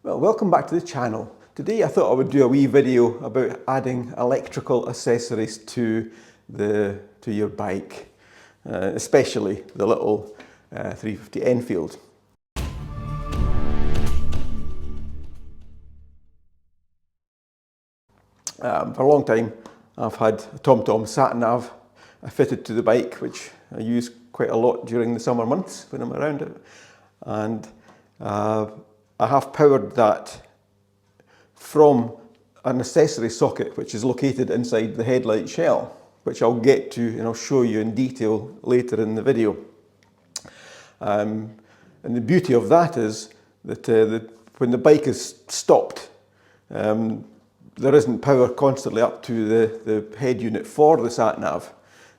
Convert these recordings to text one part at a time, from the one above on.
Well, welcome back to the channel. Today I thought I would do a wee video about adding electrical accessories to your bike, especially the little 350 Enfield. For a long time I've had a TomTom sat-nav fitted to the bike, which I use quite a lot during the summer months when I'm around it, and I have powered that from an accessory socket which is located inside the headlight shell, which I'll get to and I'll show you in detail later in the video. And the beauty of that is that when the bike is stopped, there isn't power constantly up to the head unit for the sat-nav,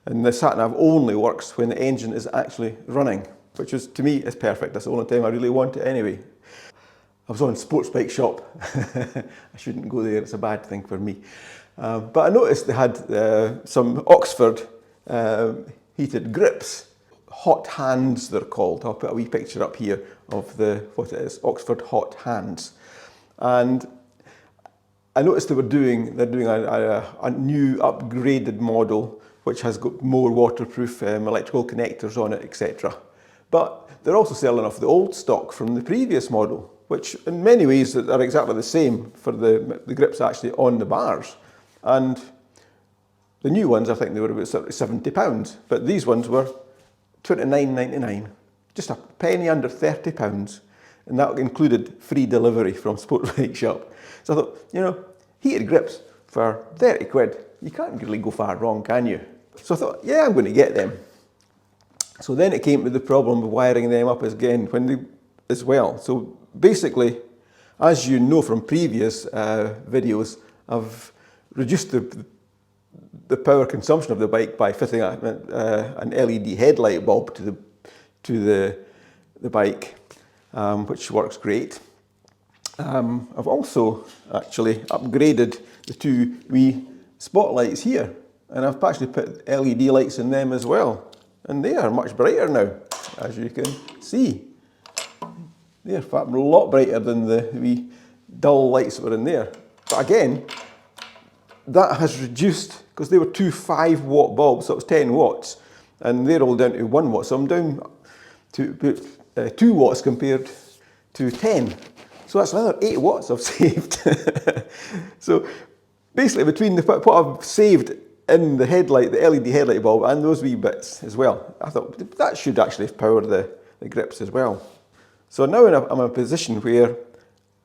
and the sat-nav only works when the engine is actually running, which is, to me, is perfect. That's the only time I really want it anyway. I was on Sports Bike Shop. I shouldn't go there, it's a bad thing for me. But I noticed they had some Oxford heated grips. Hot Hands, they're called. I'll put a wee picture up here of what it is, Oxford Hot Hands. And I noticed they're doing a new upgraded model which has got more waterproof electrical connectors on it, etc. But they're also selling off the old stock from the previous model, which in many ways are exactly the same for the grips actually on the bars. And the new ones, I think they were about £70, but these ones were £29.99, just a penny under £30, and that included free delivery from Sports Bike Shop. So I thought, you know, heated grips for 30 quid, you can't really go far wrong, can you? So I thought, yeah, I'm going to get them. So then it came to the problem of wiring them up as well. So basically, as you know from previous videos, I've reduced the power consumption of the bike by fitting an LED headlight bulb to the bike, which works great. I've also actually upgraded the two wee spotlights here, and I've actually put LED lights in them as well, and they are much brighter now, as you can see. They're a lot brighter than the wee dull lights that were in there. But again, that has reduced, because they were two 5-watt bulbs, so it was 10 watts, and they're all down to 1 watt. So I'm down to 2 watts compared to 10. So that's another 8 watts I've saved. So basically between what I've saved in the headlight, the LED headlight bulb, and those wee bits as well, I thought that should actually power the grips as well. So now I'm in a position where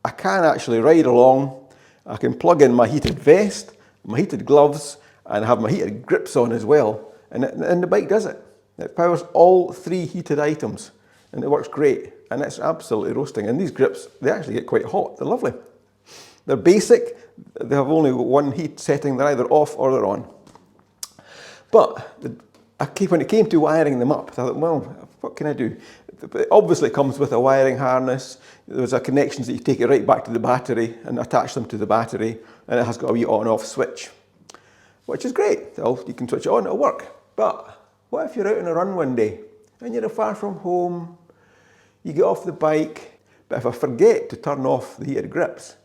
I can actually ride along. I can plug in my heated vest, my heated gloves, and have my heated grips on as well. And the bike does it. It powers all 3 heated items, and it works great. And it's absolutely roasting. And these grips, they actually get quite hot. They're lovely. They're basic. They have only one heat setting. They're either off or they're on. But when it came to wiring them up, I thought, well, what can I do? It obviously comes with a wiring harness. There's a connections that you take it right back to the battery and attach them to the battery, and it has got a wee on-off switch, which is great. You can switch it on, it'll work. But what if you're out on a run one day and you're far from home, you get off the bike, but if I forget to turn off the heated grips,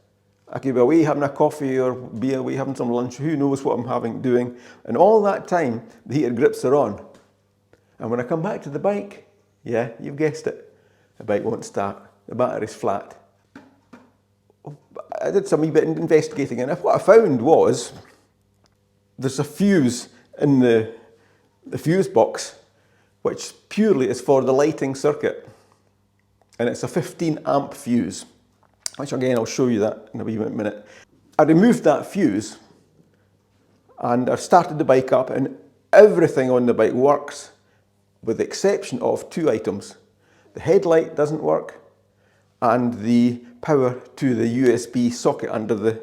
I could be away having a coffee or be away having some lunch, who knows what I'm doing, and all that time the heated grips are on. And when I come back to the bike, yeah, you've guessed it, the bike won't start, the battery's flat. I did some wee bit of investigating, and what I found was there's a fuse in the fuse box, which purely is for the lighting circuit. And it's a 15 amp fuse, which again, I'll show you that in a wee minute. I removed that fuse and I started the bike up, and everything on the bike works with the exception of 2 items. The headlight doesn't work, and the power to the USB socket under the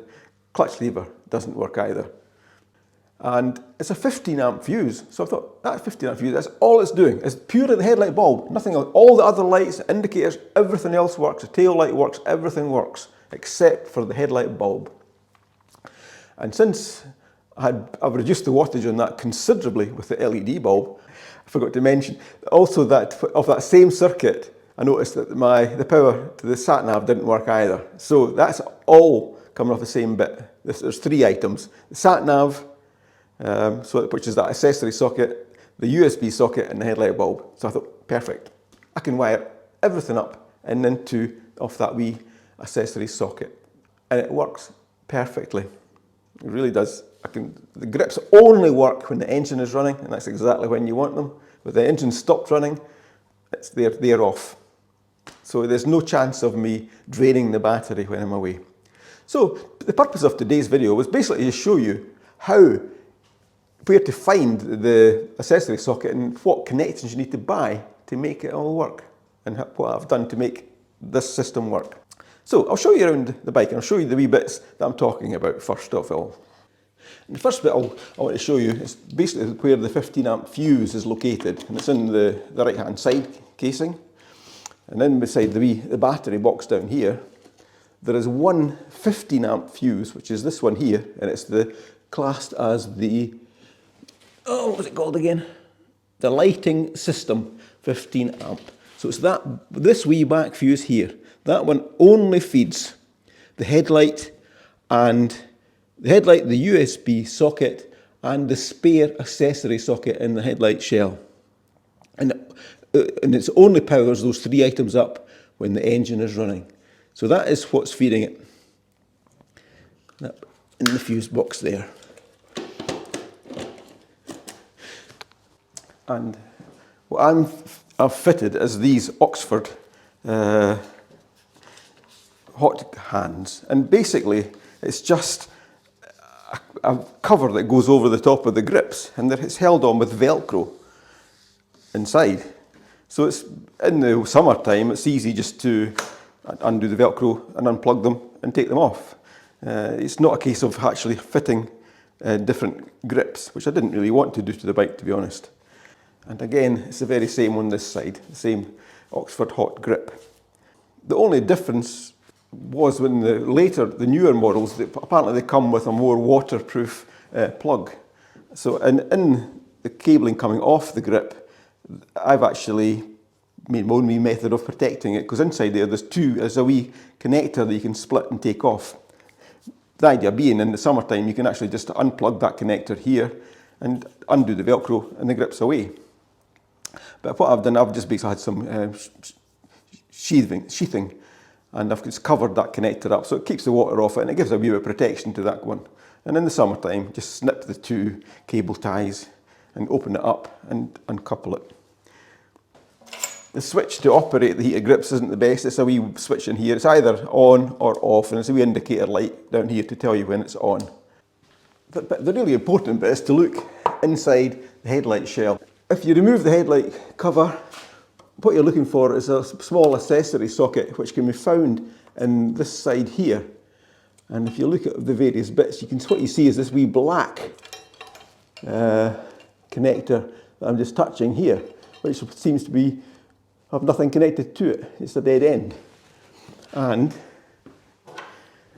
clutch lever doesn't work either. And it's a 15 amp fuse, so I thought, that 15 amp fuse, that's all it's doing. It's purely the headlight bulb, nothing else. All the other lights, indicators, everything else works. The tail light works, everything works, except for the headlight bulb. And since I've reduced the wattage on that considerably with the LED bulb, I forgot to mention also that of that same circuit, I noticed that the power to the sat nav didn't work either. So that's all coming off the same bit. There's 3 items: the sat nav, which is that accessory socket, the USB socket, and the headlight bulb. So I thought, perfect. I can wire everything up and into off that wee accessory socket, and it works perfectly. It really does. The grips only work when the engine is running, and that's exactly when you want them. When the engine stopped running, they're off. So there's no chance of me draining the battery when I'm away. So the purpose of today's video was basically to show you where to find the accessory socket and what connections you need to buy to make it all work, and what I've done to make this system work. So I'll show you around the bike, and I'll show you the wee bits that I'm talking about first of all. And the first bit I want to show you is basically where the 15 amp fuse is located, and it's in the right hand side casing. And then beside the battery box down here, there is one 15 amp fuse, which is this one here, and it's classed as the, what's it called again? The lighting system 15 amp. So it's this wee back fuse here. That one only feeds the headlight, the USB socket, and the spare accessory socket in the headlight shell. And it only powers those 3 items up when the engine is running. So that is what's feeding it. In the fuse box there. And what I've fitted is these Oxford hot hands, and basically it's just a cover that goes over the top of the grips, and it's held on with Velcro inside. So it's in the summertime, it's easy just to undo the Velcro and unplug them and take them off. It's not a case of actually fitting different grips, which I didn't really want to do to the bike, to be honest. And again, it's the very same on this side, the same Oxford hot grip. The only difference was when the newer models, apparently they come with a more waterproof plug. So in the cabling coming off the grip, I've actually made my own wee method of protecting it, because inside there's a wee connector that you can split and take off. The idea being, in the summertime, you can actually just unplug that connector here and undo the Velcro, and the grip's away. But what I've done, I've just basically had some sheathing, and I've just covered that connector up so it keeps the water off it, and it gives a wee bit of protection to that one. And in the summertime, just snip the 2 cable ties and open it up and uncouple it. The switch to operate the heated grips isn't the best. It's a wee switch in here. It's either on or off, and it's a wee indicator light down here to tell you when it's on. But the really important bit is to look inside the headlight shell. If you remove the headlight cover, what you're looking for is a small accessory socket which can be found in this side here. And if you look at the various bits, what you see is this wee black connector that I'm just touching here, which seems to have nothing connected to it. It's a dead end. And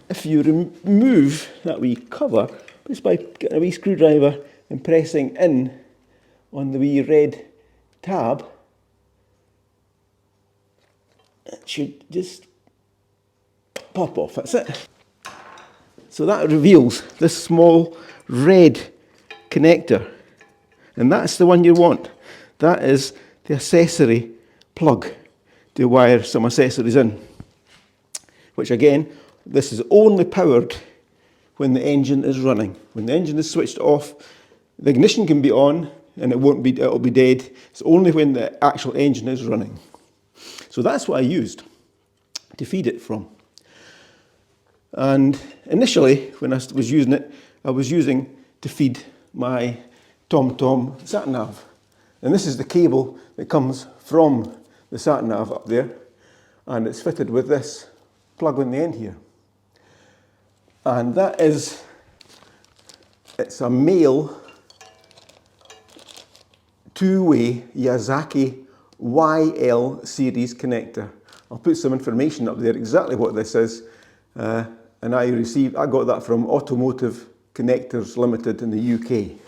if you remove that wee cover, just by getting a wee screwdriver and pressing in on the wee red tab, it should just pop off. That's it. So that reveals this small red connector, and that's the one you want. That is the accessory plug to wire some accessories in, which again, this is only powered when the engine is running. When the engine is switched off, the ignition can be on and it'll be dead. It's only when the actual engine is running. So that's what I used to feed it from. And initially, when I was using it, I was using to feed my TomTom sat-nav. And this is the cable that comes from the sat-nav up there, and it's fitted with this plug on the end here. And it's a male 2-way Yazaki YL series connector. I'll put some information up there, exactly what this is. And I got that from Automotive Connectors Limited in the UK.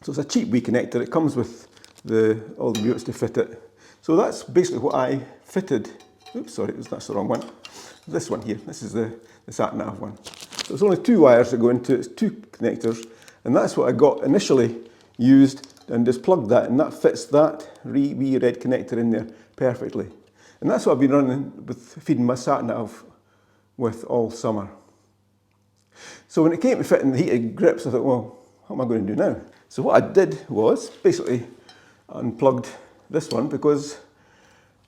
So it's a cheap wee connector. It comes with all the bits to fit it. So that's basically what I fitted. Oops, sorry, that's the wrong one. This one here, this is the sat-nav one. So it's only 2 wires that go into it, it's 2 connectors, and that's what I got initially used, and just plugged that, and that fits that wee red connector in there perfectly. And that's what I've been running with, feeding my sat-nav with all summer. So when it came to fitting the heated grips, I thought, well, what am I going to do now? So what I did was basically unplugged this one, because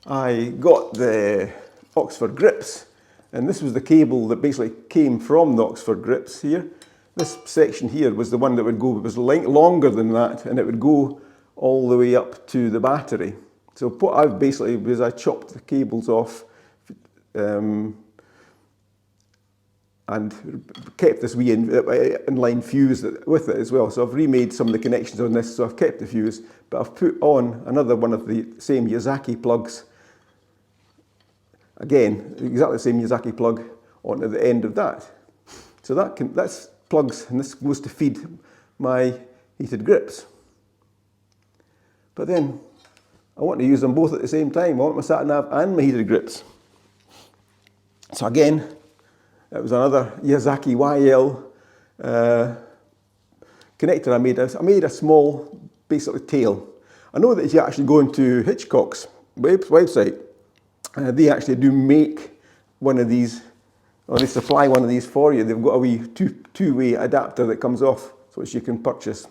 I got the Oxford grips, and this was the cable that basically came from the Oxford grips here. This section here was the one that would go, it was longer than that, and it would go all the way up to the battery. So what I've basically was I chopped the cables off and kept this wee inline fuse with it as well. So I've remade some of the connections on this, so I've kept the fuse, but I've put on another one of the same Yazaki plugs. Again, exactly the same Yazaki plug onto the end of that. So that's plugs, and this goes to feed my heated grips. But then I want to use them both at the same time. I want my sat-nav and my heated grips. So again, it was another Yazaki YL connector I made. I made a small, basically, tail. I know that if you actually go into Hitchcock's website, they actually do make one of these, or they supply one of these for you. They've got a wee two-way adapter that comes off, so which you can purchase.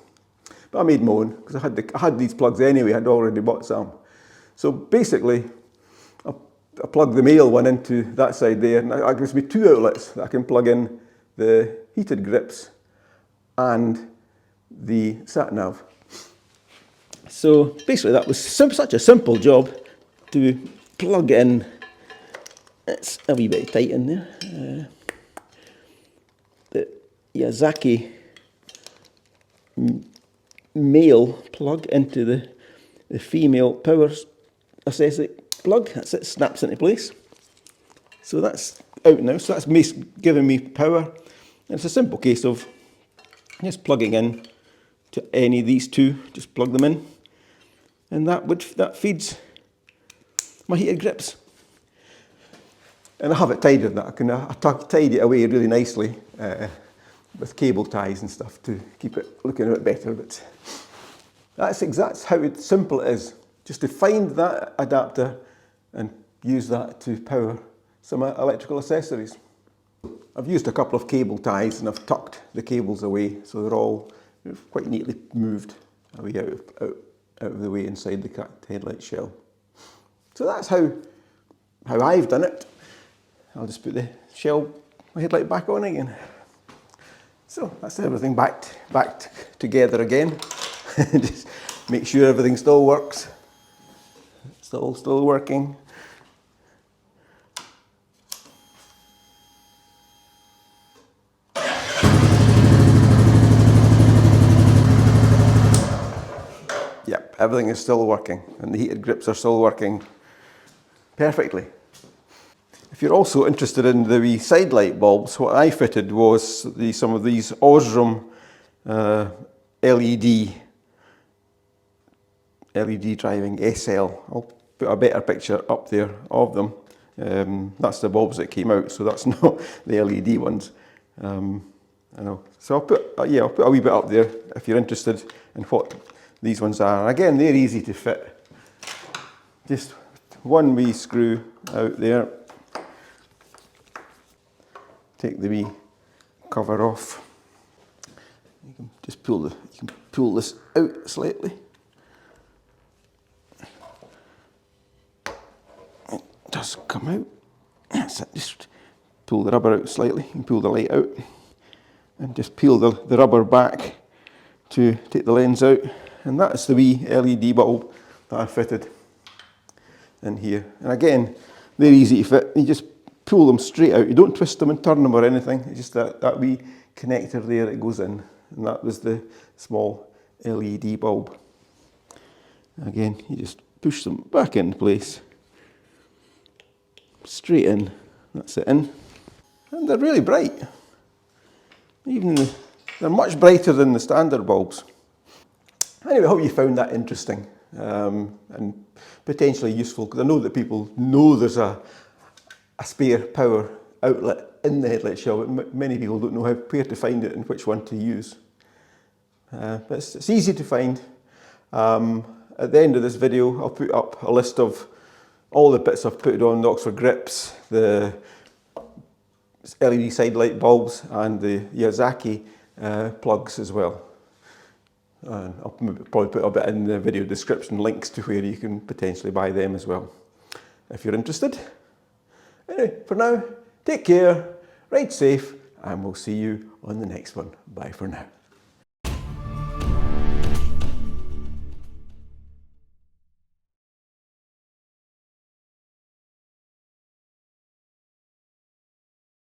But I made my own, because I had these plugs anyway. I'd already bought some. So basically, I plug the male one into that side there, and that gives me 2 outlets that I can plug in the heated grips and the sat-nav. So basically that was such a simple job to plug in. It's a wee bit tight in there. The Yazaki male plug into the female power accessory plug. That's it, snaps into place. So that's out now. So that's giving me power. And it's a simple case of just plugging in to any of these 2. Just plug them in, and that feeds my heated grips. And I have it tied in that. I tied it away really nicely with cable ties and stuff to keep it looking a bit better. But that's how simple it is. Just to find that adapter and use that to power some electrical accessories. I've used a couple of cable ties, and I've tucked the cables away, so they're all quite neatly moved away out of the way inside the headlight shell. So that's how I've done it. I'll just put the headlight back on again. So that's everything back together again. Just make sure everything still works. It's still working. Yep, everything is still working, and the heated grips are still working perfectly. If you're also interested in the wee side light bulbs, what I fitted was some of these Osram LED driving SL. I'll put a better picture up there of them. That's the bulbs that came out, so that's not the LED ones. I know. So I'll put a wee bit up there if you're interested in what these ones are. And again, they're easy to fit. Just one wee screw out there. Take the wee cover off. You can just pull this out slightly. It does come out. That's it. Just pull the rubber out slightly. You can pull the light out, and just peel the rubber back to take the lens out. And that's the wee LED bulb that I fitted in here. And again, they're easy to fit. You just pull them straight out. You don't twist them and turn them or anything. It's just that wee connector there that goes in. And that was the small LED bulb. Again, you just push them back in place. Straight in. That's it in. And they're really bright. They're much brighter than the standard bulbs. Anyway, I hope you found that interesting. and potentially useful, because I know that people know there's a spare power outlet in the headlight shell, but many people don't know where to find it and which one to use. But it's easy to find. At the end of this video, I'll put up a list of all the bits I've put on: the Oxford grips, the LED side light bulbs, and the Yazaki plugs as well. And I'll probably put a bit in the video description, links to where you can potentially buy them as well, if you're interested. Anyway, for now, take care, ride safe, and we'll see you on the next one. Bye for now.